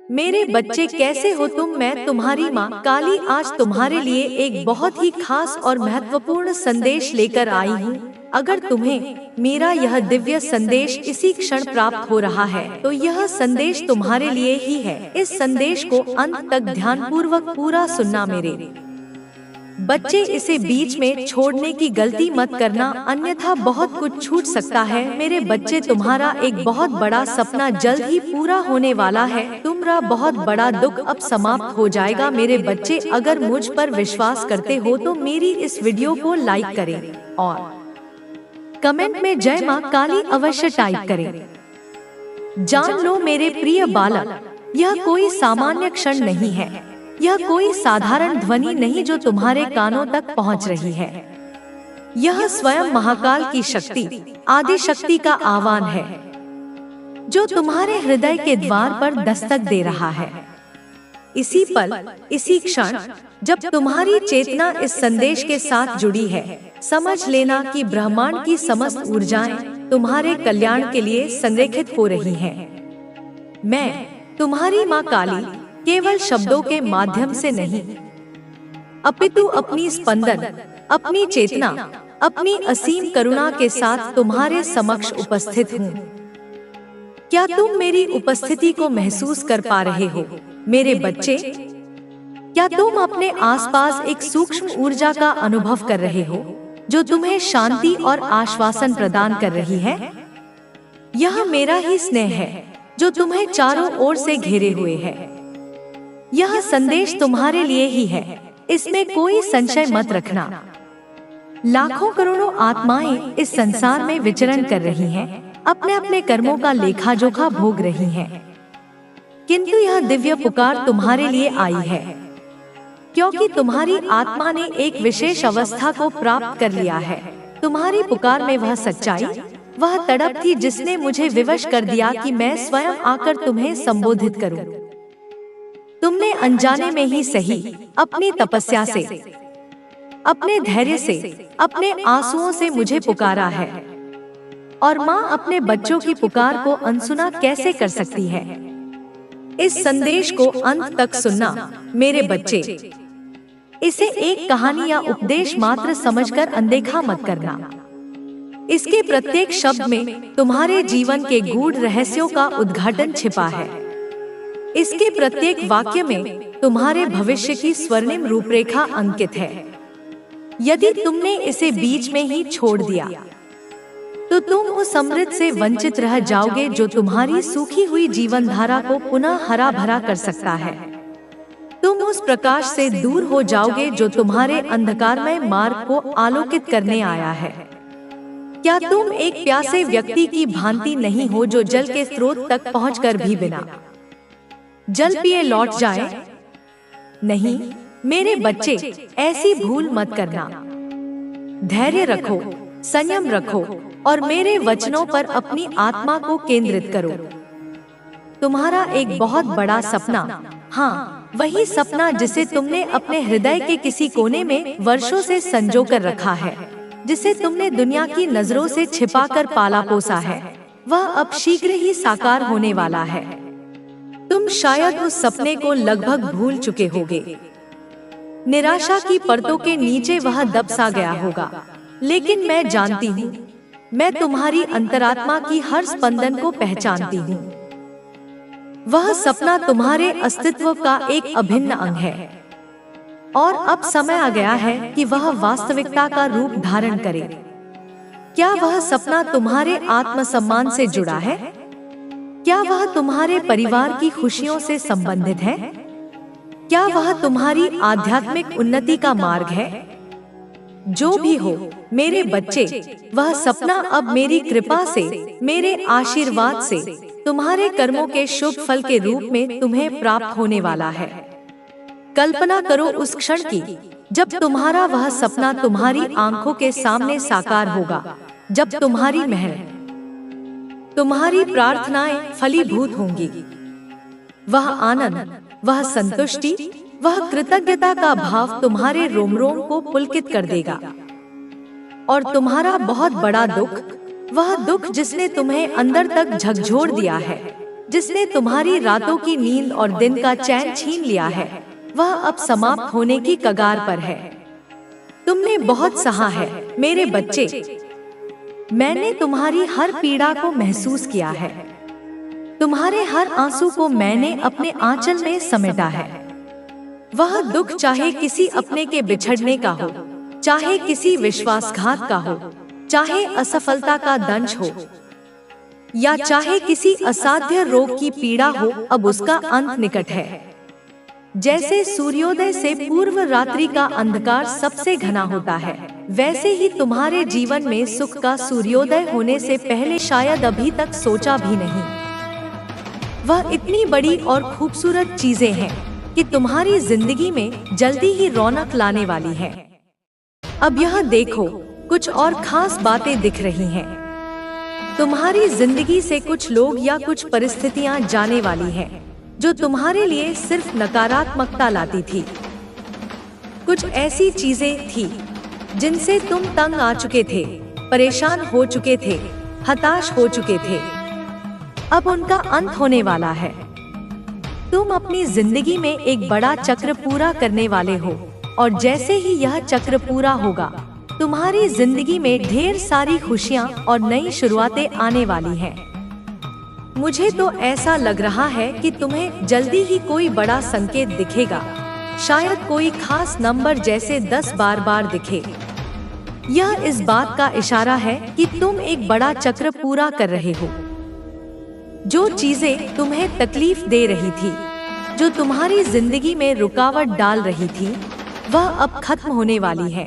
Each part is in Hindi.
मेरे बच्चे कैसे हो तुम? मैं तुम्हारी माँ काली आज तुम्हारे लिए एक बहुत ही खास और महत्वपूर्ण संदेश लेकर आई हूँ। अगर तुम्हें मेरा यह दिव्य संदेश इसी क्षण प्राप्त हो रहा है तो यह संदेश तुम्हारे लिए ही है। इस संदेश को अंत तक ध्यानपूर्वक पूरा सुनना मेरे बच्चे। इसे बीच में छोड़ने की गलती मत करना, अन्यथा बहुत कुछ छूट सकता है। मेरे बच्चे, तुम्हारा एक बहुत बड़ा सपना जल्द ही पूरा होने वाला है। तुम्हारा बहुत बड़ा दुख अब समाप्त हो जाएगा। मेरे बच्चे, अगर मुझ पर विश्वास करते हो तो मेरी इस वीडियो को लाइक करें और कमेंट में जय मां काली अवश्य टाइप करें। जान लो मेरे प्रिय बालक, यह कोई सामान्य क्षण नहीं है। यह कोई साधारण ध्वनि नहीं जो तुम्हारे कानों तक पहुंच रही है। यह स्वयं महाकाल की शक्ति, आदि शक्ति का आह्वान है जो तुम्हारे हृदय के द्वार पर दस्तक दे रहा है। इसी पल, इसी क्षण जब तुम्हारी चेतना इस संदेश के साथ जुड़ी है, समझ लेना कि ब्रह्मांड की समस्त ऊर्जाएं तुम्हारे कल्याण के लिए संरेखित हो रही हैं। मैं तुम्हारी माँ काली केवल शब्दों के माध्यम से नहीं, अपितु अपनी स्पंदन, अपनी चेतना, अपनी असीम करुणा के साथ तुम्हारे समक्ष उपस्थित हूँ। क्या तुम मेरी उपस्थिति को महसूस कर पा रहे हो मेरे बच्चे? क्या तुम अपने आसपास एक सूक्ष्म ऊर्जा का अनुभव कर रहे हो जो तुम्हें शांति और आश्वासन प्रदान कर रही है? यह मेरा ही स्नेह है जो तुम्हें चारों ओर से घेरे हुए है। यह संदेश तुम्हारे लिए ही है, इसमें कोई संशय मत रखना। लाखों करोड़ों आत्माएं इस संसार में विचरण कर रही हैं, अपने अपने कर्मों का लेखा जोखा भोग रही हैं। किंतु यह दिव्य पुकार तुम्हारे लिए आई है, क्योंकि तुम्हारी आत्मा ने एक विशेष अवस्था को प्राप्त कर लिया है। तुम्हारी पुकार में वह सच्चाई, वह तड़प थी जिसने मुझे विवश कर दिया कि मैं स्वयं आकर तुम्हें संबोधित करूं। तुमने अनजाने में ही सही, अपनी तपस्या से, अपने धैर्य से, अपने आंसुओं से मुझे पुकारा है। और माँ अपने बच्चों की पुकार को अनसुना कैसे कर सकती है? इस संदेश को अंत तक सुनना मेरे बच्चे। इसे एक कहानी या उपदेश मात्र समझकर अनदेखा मत करना। इसके प्रत्येक शब्द में तुम्हारे जीवन के गूढ़ रहस्यों का उद्घाटन छिपा है। इसके प्रत्येक वाक्य में तुम्हारे भविष्य की स्वर्णिम रूपरेखा अंकित है। यदि तुमने इसे बीच में ही छोड़ दिया तो तुम उस अमृत से वंचित रह जाओगे जो तुम्हारी सूखी हुई जीवन धारा को पुनः हरा भरा कर सकता है। तुम उस प्रकाश से दूर हो जाओगे जो तुम्हारे अंधकारमय मार्ग को आलोकित करने आया है। क्या तुम एक प्यासे व्यक्ति की भांति नहीं हो जो जल के स्रोत तक पहुंचकर भी बिना जल पिए लौट जाए? नहीं मेरे बच्चे, ऐसी भूल मत करना। धैर्य रखो, संयम रखो और मेरे वचनों पर अपनी आत्मा को केंद्रित करो। तुम्हारा एक बहुत बड़ा सपना, हाँ वही सपना जिसे तुमने अपने हृदय के किसी कोने में वर्षों से संजो कर रखा है, जिसे तुमने दुनिया की नजरों से छिपाकर पाला पोसा है, वह अब शीघ्र ही साकार होने वाला है। तुम शायद उस सपने को लगभग भूल चुके होगे। निराशा की परतों के नीचे वह दब सा गया होगा, लेकिन मैं जानती हूँ, मैं तुम्हारी अंतरात्मा की हर स्पंदन को पहचानती हूँ। वह सपना तुम्हारे अस्तित्व का एक अभिन्न अंग है और अब समय आ गया है कि वह वास्तविकता का रूप धारण करे। क्या वह सपना तुम्हारे आत्मसम्मान से जुड़ा है? क्या वह तुम्हारे परिवार की खुशियों से संबंधित है? क्या वह तुम्हारी आध्यात्मिक उन्नति का मार्ग है? जो भी हो मेरे बच्चे, वह सपना अब मेरी कृपा से, मेरे आशीर्वाद से, तुम्हारे कर्मों के शुभ फल के रूप में तुम्हें प्राप्त होने वाला है। कल्पना करो उस क्षण की जब तुम्हारा वह सपना तुम्हारी आंखों के सामने साकार होगा, जब तुम्हारी मेहनत, तुम्हारी प्रार्थनाएं फलीभूत होंगी। वह आनंद, वह संतुष्टि, वह कृतज्ञता का भाव तुम्हारे रोम रोम को पुलकित कर देगा। और तुम्हारा बहुत बड़ा दुख, वह दुख जिसने तुम्हें अंदर तक झकझोर दिया है, जिसने तुम्हारी रातों की नींद और दिन का चैन छीन लिया है, वह अब समाप्त होने की कगार पर है। तुमने बहुत सहा है मेरे बच्चे। मैंने तुम्हारी हर पीड़ा को महसूस किया है। तुम्हारे हर आंसू को मैंने अपने आंचल में समेटा है। वह दुख चाहे किसी अपने के बिछड़ने का हो, चाहे किसी विश्वासघात का हो, चाहे असफलता का दंश हो, या चाहे किसी असाध्य रोग की पीड़ा हो, अब उसका अंत निकट है। जैसे सूर्योदय से पूर्व रात्रि का अंधकार सबसे घना होता है, वैसे ही तुम्हारे जीवन में सुख का सूर्योदय होने से पहले शायद अभी तक सोचा भी नहीं। वह इतनी बड़ी और खूबसूरत चीजें हैं कि तुम्हारी जिंदगी में जल्दी ही रौनक लाने वाली है। अब यह देखो, कुछ और खास बातें दिख रही हैं। तुम्हारी जिंदगी से कुछ लोग या कुछ परिस्थितियां जाने वाली हैं, जो तुम्हारे लिए सिर्फ नकारात्मकता लाती थी। कुछ ऐसी चीजें थी जिनसे तुम तंग आ चुके थे, परेशान हो चुके थे, हताश हो चुके थे। अब उनका अंत होने वाला है। तुम अपनी जिंदगी में एक बड़ा चक्र पूरा करने वाले हो, और जैसे ही यह चक्र पूरा होगा, तुम्हारी जिंदगी में ढेर सारी खुशियां और नई शुरुआतें आने वाली हैं। मुझे तो ऐसा लग रहा है कि तुम्हें जल्दी ही कोई बड़ा संकेत दिखेगा, शायद कोई खास नंबर जैसे 10 बार दिखे। यह इस बात का इशारा है कि तुम एक बड़ा चक्र पूरा कर रहे हो। जो चीजें तुम्हें तकलीफ दे रही थी, जो तुम्हारी जिंदगी में रुकावट डाल रही थी, वह अब खत्म होने वाली है।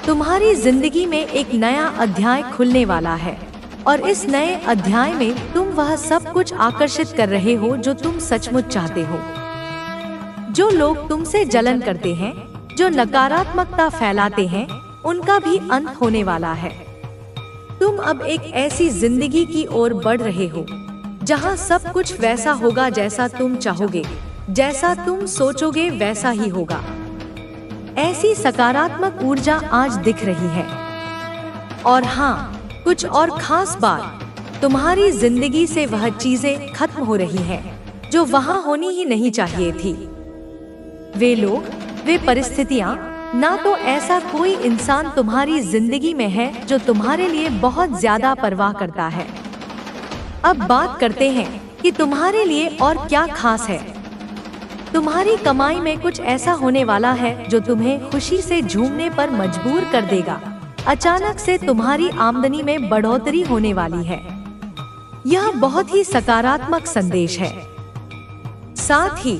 तुम्हारी जिंदगी में एक नया अध्याय खुलने वाला है, और इस नए अध्याय में तुम वह सब कुछ आकर्षित कर रहे हो जो तुम सचमुच चाहते हो। जो लोग तुमसे जलन करते हैं, जो नकारात्मकता फैलाते हैं, उनका भी अंत होने वाला है। तुम अब एक ऐसी जिंदगी की ओर बढ़ रहे हो जहां सब कुछ वैसा होगा जैसा तुम चाहोगे, जैसा तुम सोचोगे वैसा ही होगा। ऐसी सकारात्मक ऊर्जा आज दिख रही है। और हाँ, कुछ और खास बात, तुम्हारी जिंदगी से वह चीजें खत्म हो रही हैं जो वहां होनी ही नहीं चाहिए थी। वे लोग, वे परिस्थितियां, ना तो ऐसा कोई इंसान तुम्हारी जिंदगी में है जो तुम्हारे लिए बहुत ज्यादा परवाह करता है। अब बात करते हैं कि तुम्हारे लिए और क्या खास है। तुम्हारी कमाई में कुछ ऐसा होने वाला है जो तुम्हें खुशी से झूमने पर मजबूर कर देगा। अचानक से तुम्हारी आमदनी में बढ़ोतरी होने वाली है। यह बहुत ही सकारात्मक संदेश है। साथ ही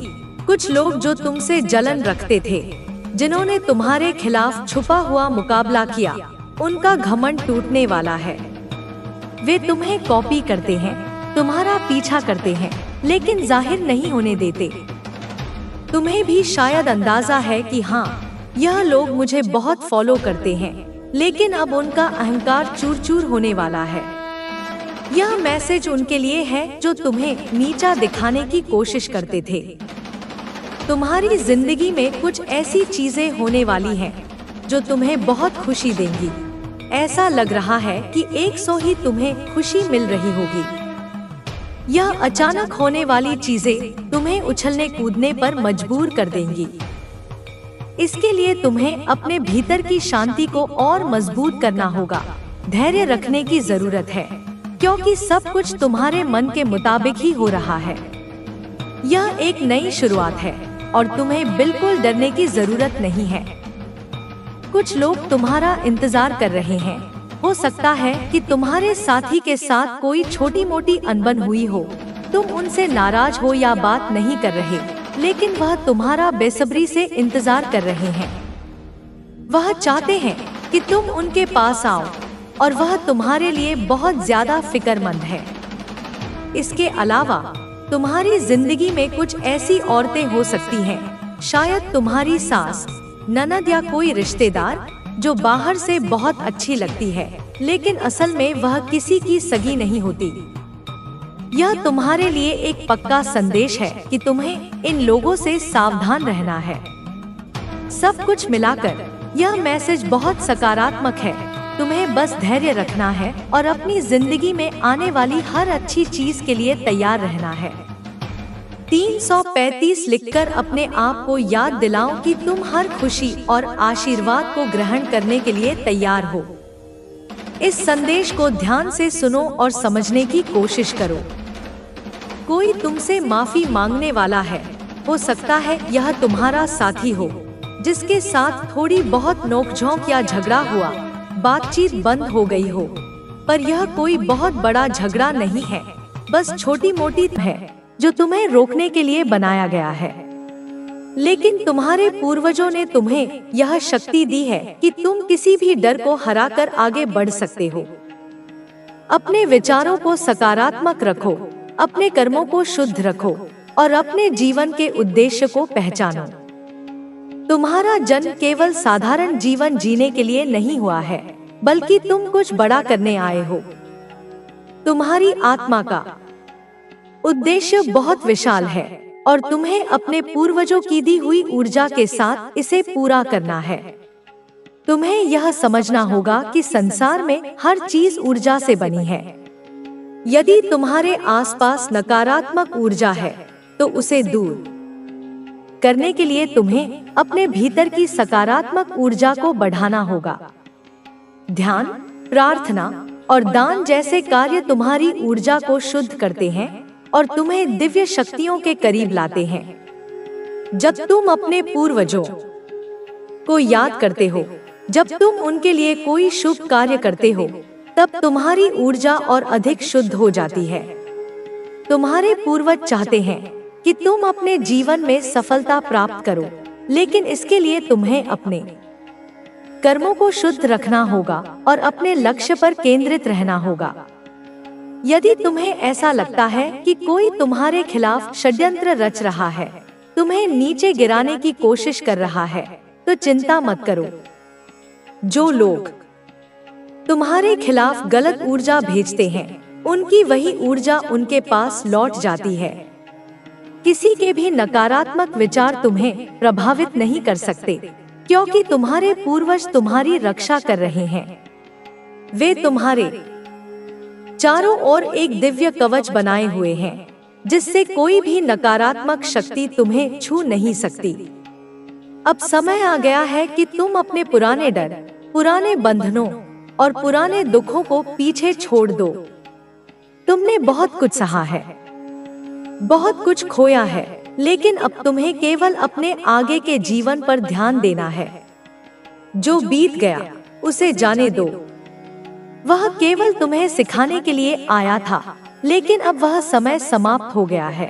कुछ लोग जो तुमसे जलन रखते थे, जिन्होंने तुम्हारे खिलाफ छुपा हुआ मुकाबला किया, उनका घमंड टूटने वाला है। वे तुम्हें कॉपी करते हैं, तुम्हारा पीछा करते हैं, लेकिन जाहिर नहीं होने देते। तुम्हें भी शायद अंदाजा है कि हाँ, यह लोग मुझे बहुत फॉलो करते हैं, लेकिन अब उनका अहंकार चूर चूर होने वाला है। यह मैसेज उनके लिए है जो तुम्हें नीचा दिखाने की कोशिश करते थे। तुम्हारी जिंदगी में कुछ ऐसी चीजें होने वाली हैं जो तुम्हें बहुत खुशी देंगी। ऐसा लग रहा है कि 100 ही तुम्हें खुशी मिल रही होगी। यह अचानक होने वाली चीजें तुम्हें उछलने कूदने पर मजबूर कर देंगी। इसके लिए तुम्हें अपने भीतर की शांति को और मजबूत करना होगा। धैर्य रखने की जरूरत है, क्योंकि सब कुछ तुम्हारे मन के मुताबिक ही हो रहा है। यह एक नई शुरुआत है और तुम्हें बिल्कुल डरने की जरूरत नहीं है। कुछ लोग तुम्हारा इंतजार कर रहे हैं। हो सकता है कि तुम्हारे साथी के साथ कोई छोटी मोटी अनबन हुई हो। तुम उनसे नाराज हो या बात नहीं कर रहे, लेकिन वह तुम्हारा बेसब्री से इंतजार कर रहे हैं। वह चाहते हैं कि तुम उनके पास आओ, और वह तुम्हारे लिए बहुत ज्यादा फिक्रमंद है। इसके अलावा तुम्हारी जिंदगी में कुछ ऐसी औरतें हो सकती हैं, शायद तुम्हारी सास, ननद या कोई रिश्तेदार, जो बाहर से बहुत अच्छी लगती है, लेकिन असल में वह किसी की सगी नहीं होती। यह तुम्हारे लिए एक पक्का संदेश है कि तुम्हें इन लोगों से सावधान रहना है। सब कुछ मिलाकर यह मैसेज बहुत सकारात्मक है, तुम्हें बस धैर्य रखना है और अपनी जिंदगी में आने वाली हर अच्छी चीज के लिए तैयार रहना है। 335 लिखकर अपने आप को याद दिलाओ कि तुम हर खुशी और आशीर्वाद को ग्रहण करने के लिए तैयार हो। इस संदेश को ध्यान से सुनो और समझने की कोशिश करो। कोई तुमसे माफी मांगने वाला है। हो सकता है यह तुम्हारा साथी हो, जिसके साथ थोड़ी बहुत नोकझोंक या झगड़ा हुआ, बातचीत बंद हो गई हो। पर यह कोई बहुत बड़ा झगड़ा नहीं है, बस छोटी मोटी है जो तुम्हें रोकने के लिए बनाया गया है। लेकिन तुम्हारे पूर्वजों ने तुम्हें यह शक्ति दी है कि तुम किसी भी डर को हराकर आगे बढ़ सकते हो। अपने विचारों को सकारात्मक रखो, अपने कर्मों को शुद्ध रखो और अपने जीवन के उद्देश्य को पहचानो। तुम्हारा जन्म केवल साधारण जीवन जीने के लिए नहीं हुआ है, बल्कि तुम कुछ बड़ा करने आए हो। तुम्हारी आत्मा का उद्देश्य बहुत विशाल है और तुम्हें अपने पूर्वजों की दी हुई ऊर्जा के साथ इसे पूरा करना है। तुम्हें यह समझना होगा कि संसार में हर चीज ऊर्जा से बनी है। यदि तुम्हारे आसपास नकारात्मक ऊर्जा है, तो उसे दूर करने के लिए तुम्हें अपने भीतर की सकारात्मक ऊर्जा को बढ़ाना होगा। ध्यान, प्रार्थना और दान जैसे कार्य तुम्हारी ऊर्जा को शुद्ध करते हैं और तुम्हें दिव्य शक्तियों के करीब लाते हैं। जब तुम अपने पूर्वजों को याद करते हो, जब तुम उनके लिए कोई शुभ कार्य करते हो, तब तुम्हारी ऊर्जा और अधिक शुद्ध हो जाती है। तुम्हारे पूर्वज चाहते हैं कि तुम अपने जीवन में सफलता प्राप्त करो, लेकिन इसके लिए तुम्हें अपने कर्मों को शुद्ध रखना होगा और अपने लक्ष्य पर केंद्रित रहना होगा। यदि तुम्हें ऐसा लगता है कि कोई तुम्हारे खिलाफ षड्यंत्र रच रहा है, तुम्हें नीचे गिराने की कोशिश कर रहा है, तो चिंता मत करो। जो लोग तुम्हारे खिलाफ गलत ऊर्जा भेजते हैं, उनकी वही ऊर्जा उनके पास लौट जाती है। किसी के भी नकारात्मक विचार तुम्हें प्रभावित नहीं कर सकते, क्योंकि तुम्हारे पूर्वज तुम्हारी रक्षा कर रहे हैं। वे तुम्हारे चारों ओर एक दिव्य कवच बनाए हुए हैं, जिससे कोई भी नकारात्मक शक्ति तुम्हें छू नहीं सकती। अब समय आ गया है कि तुम अपने पुराने डर, पुराने बंधनों और पुराने दुखों को पीछे छोड़ दो। तुमने बहुत कुछ सहा है, बहुत कुछ खोया है, लेकिन अब तुम्हें केवल अपने आगे के जीवन पर ध्यान देना है। जो बीत गया उसे जाने दो। वह केवल तुम्हें सिखाने के लिए आया था, लेकिन अब वह समय समाप्त हो गया है।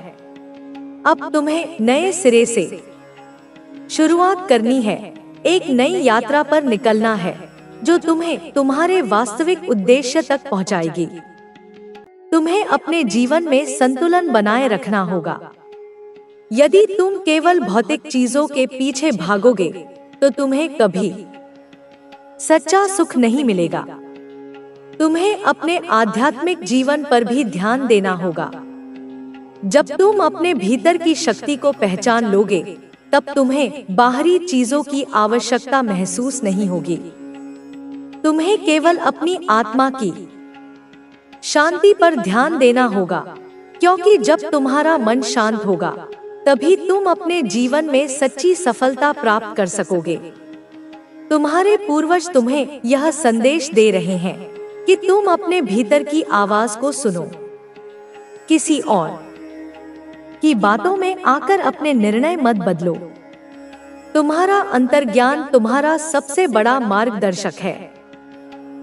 अब तुम्हें नए सिरे से शुरुआत करनी है, एक नई यात्रा पर निकलना है, जो तुम्हें तुम्हारे वास्तविक उद्देश्य तक पहुंचाएगी। तुम्हें अपने जीवन में संतुलन बनाए रखना होगा। यदि तुम केवल भौतिक चीजों के पीछे भागोगे, तो तुम्हें कभी सच्चा सुख नहीं मिलेगा। तुम्हें अपने आध्यात्मिक जीवन पर भी ध्यान देना होगा। जब तुम अपने भीतर की शक्ति को पहचान लोगे, तब तुम्हें बाहरी चीजों की आवश्यकता महसूस नहीं होगी। तुम्हें केवल अपनी आत्मा की शांति पर ध्यान देना होगा, क्योंकि जब तुम्हारा मन शांत होगा, तभी तुम अपने जीवन में सच्ची सफलता प्राप्त कर सकोगे। तुम्हारे पूर्वज तुम्हें यह संदेश दे रहे हैं कि तुम अपने भीतर की आवाज को सुनो। किसी और की बातों में आकर अपने निर्णय मत बदलो। तुम्हारा अंतर्ज्ञान तुम्हारा सबसे बड़ा मार्गदर्शक है।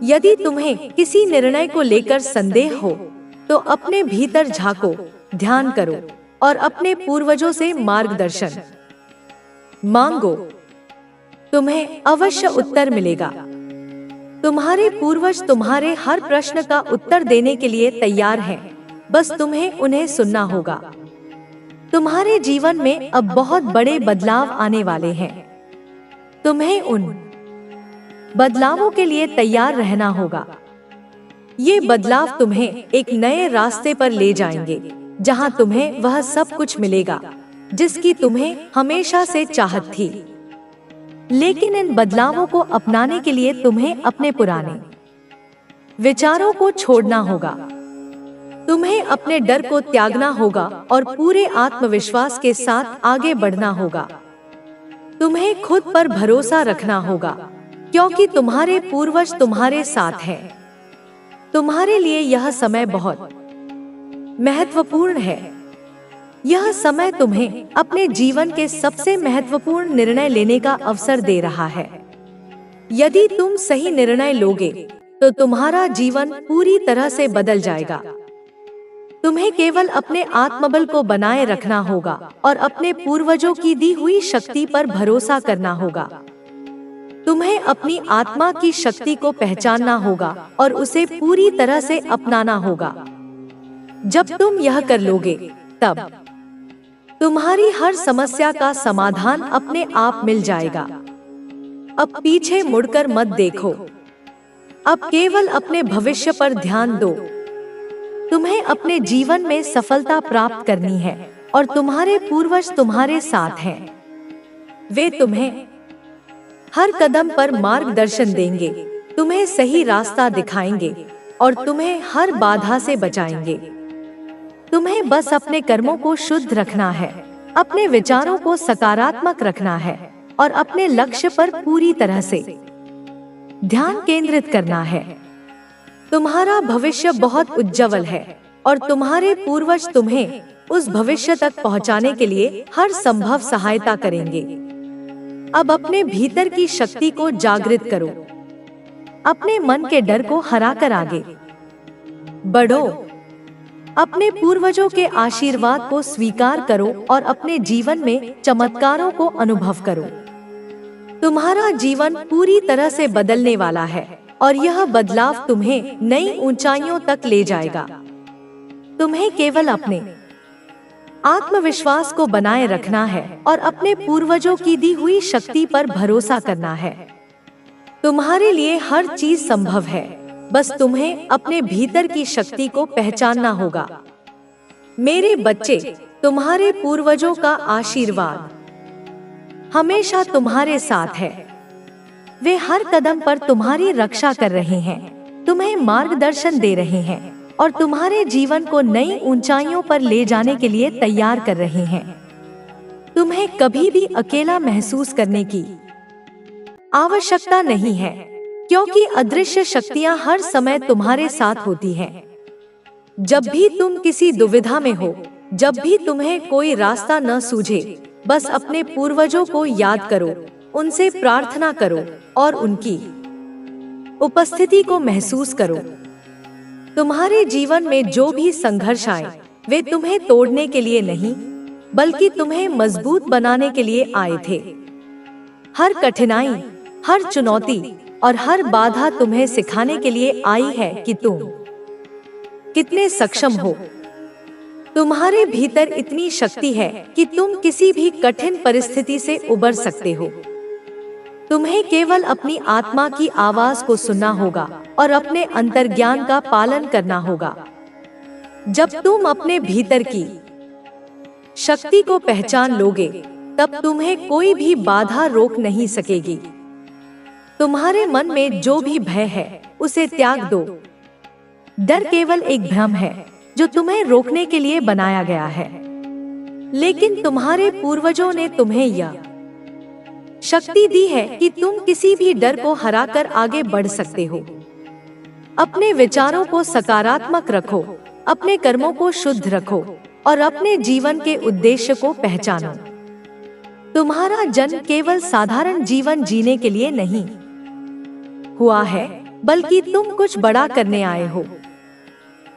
यदि तुम्हें किसी निर्णय को लेकर संदेह हो, तो अपने भीतर झांको, ध्यान करो और अपने पूर्वजों से मार्गदर्शन मांगो। तुम्हें अवश्य उत्तर मिलेगा। तुम्हारे पूर्वज तुम्हारे हर प्रश्न का उत्तर देने के लिए तैयार हैं, बस तुम्हें उन्हें सुनना होगा। तुम्हारे जीवन में अब बहुत बड़े बदलाव आने वाले हैं। तुम्हें उन बदलावों के लिए तैयार रहना होगा। ये बदलाव तुम्हें एक नए रास्ते पर ले जाएंगे, जहां तुम्हें वह सब कुछ मिलेगा जिसकी तुम्हें हमेशा से चाहत थी। लेकिन इन बदलावों को अपनाने के लिए तुम्हें अपने पुराने विचारों को छोड़ना होगा। तुम्हें अपने डर को त्यागना होगा और पूरे आत्मविश्वास के साथ आगे बढ़ना होगा। तुम्हें खुद पर भरोसा रखना होगा, क्योंकि तुम्हारे पूर्वज तुम्हारे साथ हैं। तुम्हारे लिए यह समय बहुत महत्वपूर्ण है। यह समय तुम्हें अपने जीवन के सबसे महत्वपूर्ण निर्णय लेने का अवसर दे रहा है। यदि तुम सही निर्णय लोगे तो तुम्हारा जीवन पूरी तरह से बदल जाएगा। तुम्हें केवल अपने आत्मबल को बनाए रखना होगा और अपने पूर्वजों की दी हुई शक्ति पर भरोसा करना होगा। तुम्हें अपनी आत्मा की शक्ति को पहचानना होगा और उसे पूरी तरह से अपनाना होगा। जब तुम यह कर लोगे, तब तुम्हारी हर समस्या का समाधान अपने आप मिल जाएगा। अब पीछे मुड़कर मत देखो। अब केवल अपने भविष्य पर ध्यान दो। तुम्हें अपने जीवन में सफलता प्राप्त करनी है और तुम्हारे पूर्वज तुम्हारे साथ हैं। वे तुम्हें हर कदम पर मार्गदर्शन देंगे, तुम्हें सही रास्ता दिखाएंगे और तुम्हें हर बाधा से बचाएंगे। तुम्हें बस अपने कर्मों को शुद्ध रखना है, अपने विचारों को सकारात्मक रखना है और अपने लक्ष्य पर पूरी तरह से ध्यान केंद्रित करना है। तुम्हारा भविष्य बहुत उज्जवल है और तुम्हारे पूर्वज तुम्हें उस भविष्य तक पहुंचाने के लिए हर संभव सहायता करेंगे। अब अपने भीतर की शक्ति को जागृत करो। अपने मन के डर को हराकर आगे बढ़ो। अपने पूर्वजों के आशीर्वाद को स्वीकार करो और अपने जीवन में चमत्कारों को अनुभव करो। तुम्हारा जीवन पूरी तरह से बदलने वाला है और यह बदलाव तुम्हें नई ऊंचाइयों तक ले जाएगा। तुम्हें केवल अपने आत्मविश्वास को बनाए रखना है और अपने पूर्वजों की दी हुई शक्ति पर भरोसा करना है। तुम्हारे लिए हर चीज संभव है, बस तुम्हें अपने भीतर की शक्ति को पहचानना होगा। मेरे बच्चे, तुम्हारे पूर्वजों का आशीर्वाद हमेशा तुम्हारे साथ है। वे हर कदम पर तुम्हारी रक्षा कर रहे हैं, तुम्हें मार्गदर्शन दे रहे हैं और तुम्हारे जीवन को नई ऊंचाइयों पर ले जाने के लिए तैयार कर रहे हैं। तुम्हें कभी भी अकेला महसूस करने की आवश्यकता नहीं है, क्योंकि अदृश्य शक्तियां हर समय तुम्हारे साथ होती हैं। जब भी तुम किसी दुविधा में हो, जब भी तुम्हें कोई रास्ता न सूझे, बस अपने पूर्वजों को याद करो, उनसे प्रार्थना करो और उनकी उपस्थिति को महसूस करो। तुम्हारे जीवन में जो भी संघर्ष आए, वे तुम्हें तोड़ने के लिए नहीं, बल्कि तुम्हें मजबूत बनाने के लिए आए थे। हर कठिनाई, हर चुनौती और हर बाधा तुम्हें सिखाने के लिए आई है कि तुम कितने सक्षम हो। तुम्हारे भीतर इतनी शक्ति है कि तुम किसी भी कठिन परिस्थिति से उबर सकते हो। तुम्हें केवल अपनी आत्मा की आवाज को सुनना होगा और अपने अंतर्ज्ञान का पालन करना होगा। जब तुम अपने भीतर की शक्ति को पहचान लोगे, तब तुम्हें कोई भी बाधा रोक नहीं सकेगी। तुम्हारे मन में जो भी भय है, उसे त्याग दो। डर केवल एक भ्रम है जो तुम्हें रोकने के लिए बनाया गया है, लेकिन तुम्हारे पूर्वजों ने तुम्हें यह शक्ति दी है कि तुम किसी भी डर को हराकर आगे बढ़ सकते हो। अपने विचारों को सकारात्मक रखो, अपने कर्मों को शुद्ध रखो और अपने जीवन के उद्देश्य को पहचानो। तुम्हारा जन्म केवल साधारण जीवन जीने के लिए नहीं हुआ है, बल्कि तुम कुछ बड़ा करने आए हो।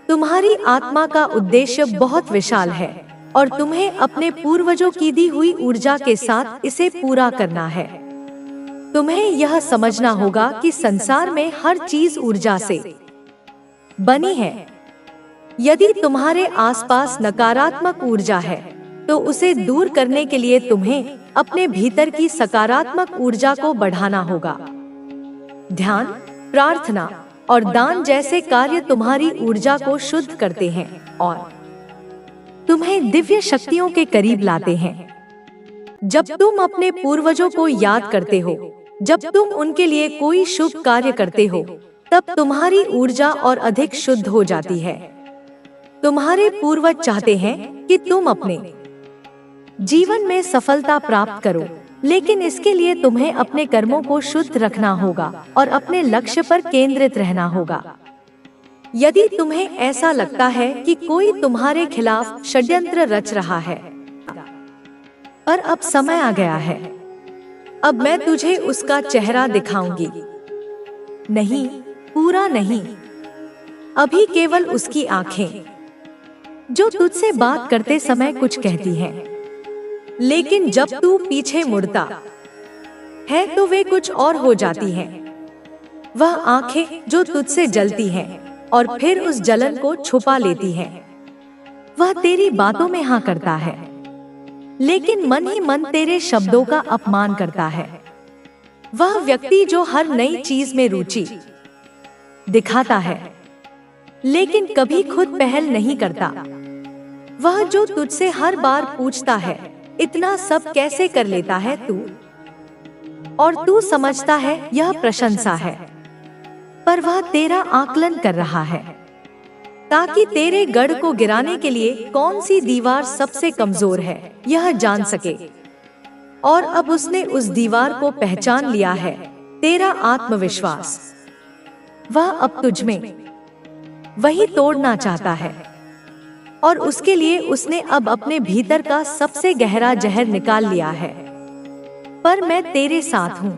तुम्हारी आत्मा का उद्देश्य बहुत विशाल है और तुम्हें अपने पूर्वजों की दी हुई ऊर्जा के साथ इसे पूरा करना है। तुम्हें यह समझना होगा कि संसार में हर चीज ऊर्जा से बनी है। यदि तुम्हारे आसपास नकारात्मक ऊर्जा है, तो उसे दूर करने के लिए तुम्हें अपने भीतर की सकारात्मक ऊर्जा को बढ़ाना होगा। ध्यान, प्रार्थना और दान जैसे कार्य तुम्हारी ऊर्जा को शुद्ध करते हैं और तुम्हें दिव्य शक्तियों के करीब लाते हैं। जब तुम अपने पूर्वजों को याद करते हो, जब तुम उनके लिए कोई शुभ कार्य करते हो, तब तुम्हारी ऊर्जा और अधिक शुद्ध हो जाती है। तुम्हारे पूर्वज चाहते हैं कि तुम अपने जीवन में सफलता प्राप्त करो, लेकिन इसके लिए तुम्हें अपने कर्मों को शुद्ध रखना होगा और अपने लक्ष्य पर केंद्रित रहना होगा। यदि तुम्हें ऐसा लगता है कि कोई तुम्हारे खिलाफ षड्यंत्र रच रहा है, पर अब समय आ गया है, अब मैं तुझे उसका चेहरा दिखाऊंगी। नहीं, पूरा नहीं, अभी केवल उसकी आंखें, जो तुझसे बात करते समय कुछ कहती हैं, लेकिन जब तू पीछे मुड़ता है तो वे कुछ और हो जाती हैं। वह आंखें जो तुझसे जलती हैं और फिर उस जलन को छुपा लेती हैं। वह तेरी बातों में हाँ करता है, लेकिन मन ही मन तेरे शब्दों का अपमान करता है। वह व्यक्ति जो हर नई चीज में रुचि दिखाता है, लेकिन कभी खुद पहल नहीं करता। वह जो तुझसे हर बार पूछता है, इतना सब कैसे कर लेता है तू, और तू समझता है यह प्रशंसा है, पर वह तेरा आकलन कर रहा है ताकि तेरे गढ़ को गिराने के लिए कौन सी दीवार सबसे कमजोर है यह जान सके। और अब उसने उस दीवार को पहचान लिया है, तेरा आत्मविश्वास। वह अब तुझ में वही तोड़ना चाहता है, और उसके लिए उसने अब अपने भीतर का सबसे गहरा जहर निकाल लिया है। पर मैं तेरे साथ हूँ।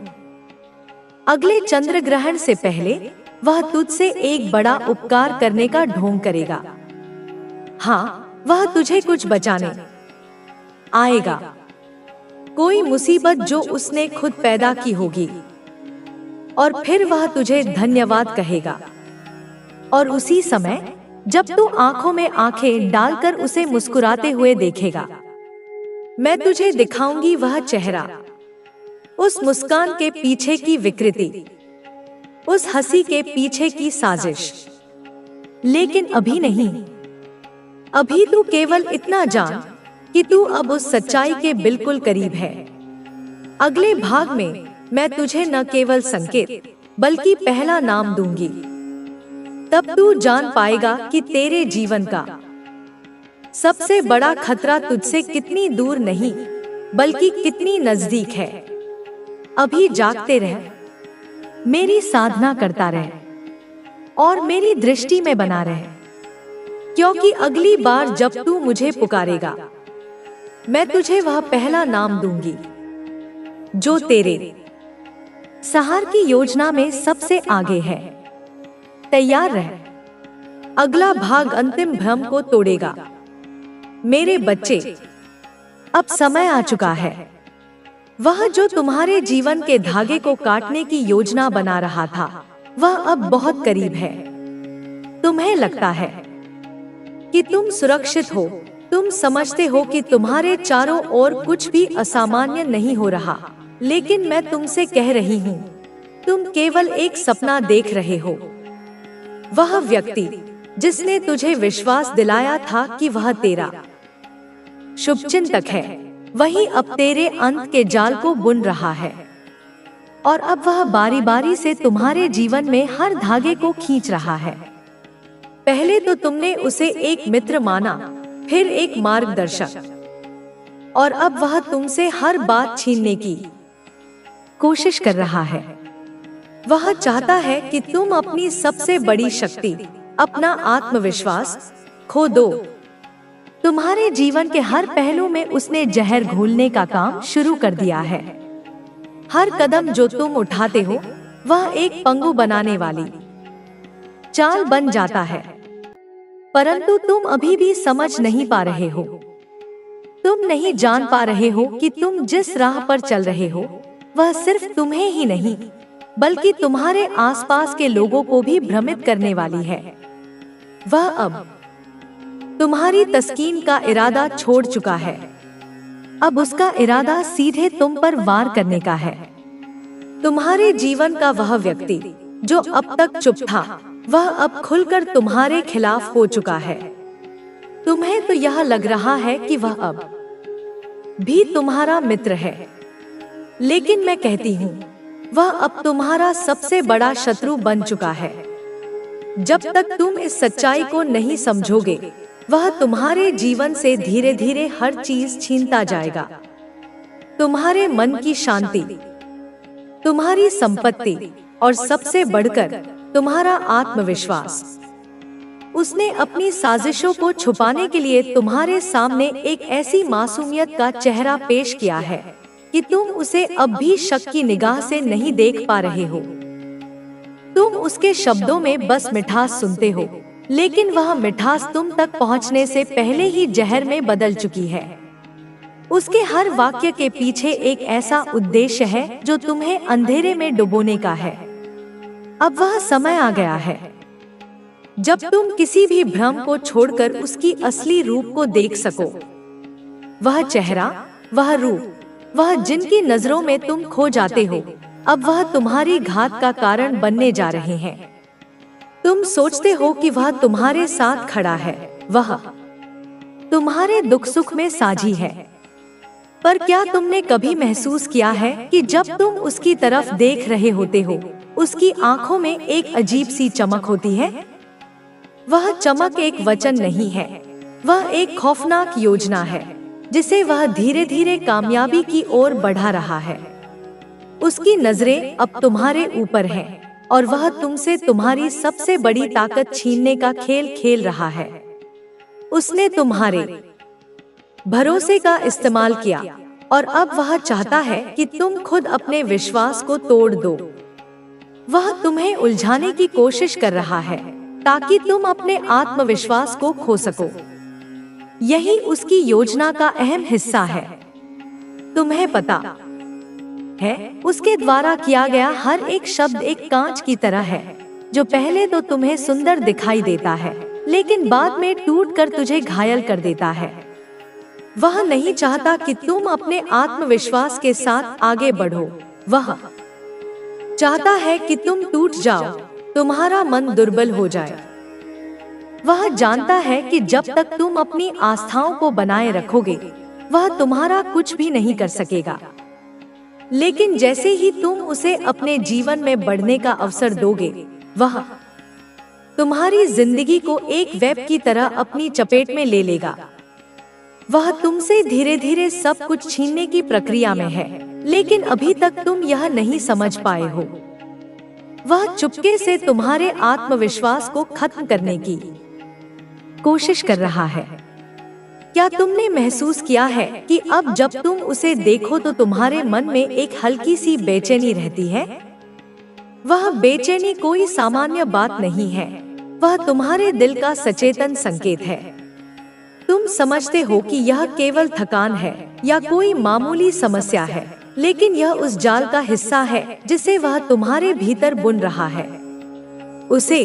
अगले चंद्र ग्रहण से पहले वह तुझसे एक बड़ा उपकार करने का ढोंग करेगा। हाँ, वह तुझे कुछ बचाने आएगा। कोई मुसीबत जो उसने खुद पैदा की होगी, और फिर वह तुझे धन्यवाद कहेगा। और उसी समय जब तू आंखों में आंखें डालकर उसे मुस्कुराते हुए देखेगा, मैं तुझे दिखाऊंगी वह चेहरा, उस मुस्कान के पीछे की विकृति, उस हंसी के पीछे की साजिश। लेकिन अभी नहीं, अभी तू केवल इतना जान कि तू अब उस सच्चाई के बिल्कुल करीब है। अगले भाग में मैं तुझे न केवल संकेत बल्कि पहला नाम दूंगी। तब तू जान पाएगा कि तेरे जीवन का सबसे बड़ा खतरा तुझसे कितनी दूर नहीं बल्कि कितनी नजदीक है। अभी जागते रह, मेरी साधना करता रह और मेरी दृष्टि में बना रह, क्योंकि अगली बार जब तू मुझे पुकारेगा, मैं तुझे वह पहला नाम दूंगी जो तेरे सहार की योजना में सबसे आगे है। तैयार रह, अगला भाग अंतिम भ्रम को तोड़ेगा। मेरे बच्चे, अब समय आ चुका है। वह जो तुम्हारे जीवन के धागे को काटने की योजना बना रहा था, वह अब बहुत करीब है। तुम्हें लगता है कि तुम सुरक्षित हो, तुम समझते हो कि तुम्हारे चारों ओर कुछ भी असामान्य नहीं हो रहा, लेकिन मैं तुमसे कह रही हूँ, तुम केवल एक सपना देख रहे हो। वह व्यक्ति जिसने तुझे विश्वास दिलाया था कि वह तेरा शुभचिंतक है, वही अब तेरे अंत के जाल को बुन रहा है। और अब वह बारी बारी से तुम्हारे जीवन में हर धागे को खींच रहा है। पहले तो तुमने उसे एक मित्र माना, फिर एक मार्गदर्शक, और अब वह तुमसे हर बात छीनने की कोशिश कर रहा है। वह चाहता है कि तुम अपनी सबसे बड़ी शक्ति, अपना आत्मविश्वास खो दो। तुम्हारे जीवन के हर पहलू में उसने जहर घोलने का काम शुरू कर दिया है। हर कदम जो तुम उठाते हो, वह एक पंगु बनाने वाली चाल बन जाता है, परंतु तुम अभी भी समझ नहीं पा रहे हो। तुम नहीं जान पा रहे हो कि तुम जिस राह पर चल रहे हो, वह सिर्फ तुम्हें ही नहीं बल्कि तुम्हारे आसपास के लोगों को भी भ्रमित करने वाली है। वह अब तुम्हारी तस्कीन का इरादा छोड़ चुका है। अब उसका इरादा सीधे तुम पर वार करने का है। तुम्हारे जीवन का वह व्यक्ति जो अब तक चुप था, वह अब खुलकर तुम्हारे खिलाफ हो चुका है। तुम्हें तो यह लग रहा है कि वह अब भी तुम्हारा मित्र है, लेकिन मैं कहती हूँ, वह अब तुम्हारा सबसे बड़ा शत्रु बन चुका है। जब तक तुम इस सच्चाई को नहीं समझोगे, वह तुम्हारे जीवन से धीरे धीरे हर चीज छीनता जाएगा। तुम्हारे मन की शांति, तुम्हारी संपत्ति और सबसे बढ़कर तुम्हारा आत्मविश्वास। उसने अपनी साजिशों को छुपाने के लिए तुम्हारे सामने एक ऐसी मासूमियत का चेहरा पेश किया है कि तुम उसे अब भी शक की निगाह से नहीं देख पा रहे हो। तुम उसके शब्दों में बस मिठास सुनते हो, लेकिन वह मिठास तुम तक पहुंचने से पहले ही जहर में बदल चुकी है। उसके हर वाक्य के पीछे एक ऐसा उद्देश्य है जो तुम्हें अंधेरे में डुबोने का है। अब वह समय आ गया है जब तुम किसी भी भ्रम को छोड़कर उसकी असली रूप को देख सको। वह चेहरा, वह रूप, वह जिनकी नजरों में तुम खो जाते हो, अब वह तुम्हारी घात का कारण बनने जा रहे हैं। तुम सोचते हो कि वह तुम्हारे साथ खड़ा है, वह तुम्हारे दुख सुख में साझी है, पर क्या तुमने कभी महसूस किया है कि जब तुम उसकी तरफ देख रहे होते हो, उसकी आंखों में एक अजीब सी चमक होती है? वह चमक एक वचन नहीं है, वह एक खौफनाक योजना है जिसे वह धीरे धीरे कामयाबी की ओर बढ़ा रहा है। उसकी नजरें अब तुम्हारे ऊपर हैं और वह तुमसे तुम्हारी सबसे बड़ी ताकत छीनने का खेल खेल रहा है। उसने तुम्हारे भरोसे का इस्तेमाल किया और अब वह चाहता है कि तुम खुद अपने विश्वास को तोड़ दो। वह तुम्हें उलझाने की कोशिश कर रहा है ताकि तुम अपने आत्मविश्वास को खो सको। यही उसकी योजना का अहम हिस्सा है। तुम्हें पता है, उसके द्वारा किया गया हर एक शब्द एक कांच की तरह है जो पहले तो तुम्हें सुंदर दिखाई देता है, लेकिन बाद में टूटकर तुझे घायल कर देता है। वह नहीं चाहता कि तुम अपने आत्मविश्वास के साथ आगे बढ़ो। वह चाहता है कि तुम टूट जाओ, तुम्हारा मन दुर्बल हो जाए। वह जानता है कि जब तक तुम अपनी आस्थाओं को बनाए रखोगे, वह तुम्हारा कुछ भी नहीं कर सकेगा। लेकिन जैसे ही तुम उसे अपने जीवन में बढ़ने का अवसर दोगे, वह तुम्हारी जिंदगी को एक वेब की तरह अपनी चपेट में ले लेगा। वह तुमसे धीरे धीरे सब कुछ छीनने की प्रक्रिया में है, लेकिन अभी तक तुम यह नहीं समझ पाए हो। वह चुपके से तुम्हारे आत्मविश्वास को खत्म करने की कोशिश कर रहा है। क्या तुमने महसूस किया है कि अब जब तुम उसे देखो तो तुम्हारे मन में एक हल्की सी बेचैनी रहती है? वह बेचैनी कोई सामान्य बात नहीं है, वह तुम्हारे दिल का सचेतन संकेत है। तुम समझते हो कि यह केवल थकान है या कोई मामूली समस्या है, लेकिन यह उस जाल का हिस्सा है जिसे वह तुम्हारे भीतर बुन रहा है। उसे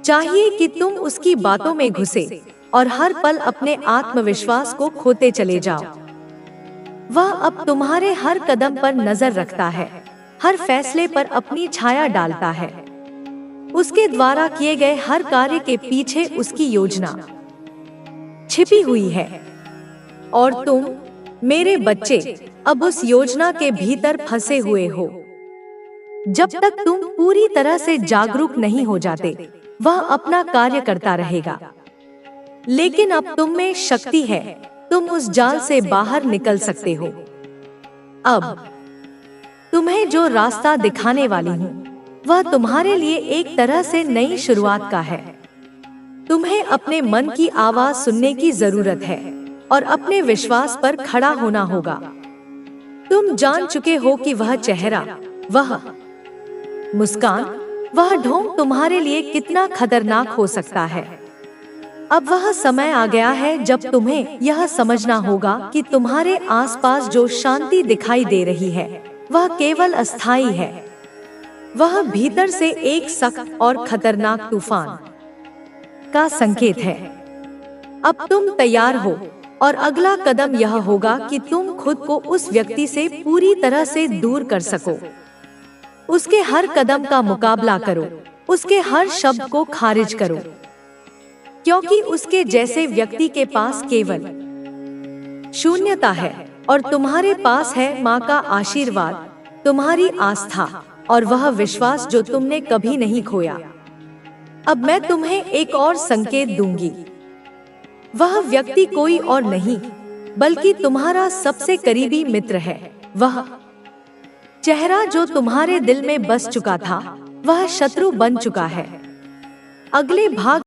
चाहिए कि तुम उसकी बातों में घुसे और हर पल अपने आत्मविश्वास को खोते चले जाओ। वह अब तुम्हारे हर कदम पर नजर रखता है, हर फैसले पर अपनी छाया डालता है। उसके द्वारा किए गए हर कार्य के पीछे उसकी योजना छिपी हुई है, और तुम, मेरे बच्चे, अब उस योजना के भीतर फंसे हुए हो। जब तक तुम पूरी तरह से जागरूक नहीं हो जाते, वह अपना कार्य करता रहेगा। लेकिन अब तुम में शक्ति है, तुम उस जाल से बाहर निकल सकते हो। अब तुम्हें जो रास्ता दिखाने वाली हूँ, वह तुम्हारे लिए एक तरह से नई शुरुआत का है। तुम्हें अपने मन की आवाज सुनने की जरूरत है और अपने विश्वास पर खड़ा होना होगा। तुम जान चुके हो कि वह चेहरा, वह मुस्कान, वह ढोंग तुम्हारे लिए कितना खतरनाक हो सकता है। अब वह समय आ गया है जब तुम्हें यह समझना होगा कि तुम्हारे आसपास जो शांति दिखाई दे रही है, वह केवल अस्थायी है। वह भीतर से एक सख्त और खतरनाक तूफान का संकेत है। अब तुम तैयार हो और अगला कदम यह होगा कि तुम खुद को उस व्यक्ति से पूरी तरह से दूर कर सको। उसके हर कदम का मुकाबला करो, उसके हर शब्द को खारिज करो, क्योंकि उसके जैसे व्यक्ति के पास केवल शून्यता है और तुम्हारे पास है माँ का आशीर्वाद, तुम्हारी आस्था और वह विश्वास जो तुमने कभी नहीं खोया। अब मैं तुम्हें एक और संकेत दूंगी। वह व्यक्ति कोई और नहीं बल्कि तुम्हारा सबसे करीबी मित्र है। वह चेहरा जो तुम्हारे दिल में बस चुका था, वह शत्रु बन चुका है। अगले भाग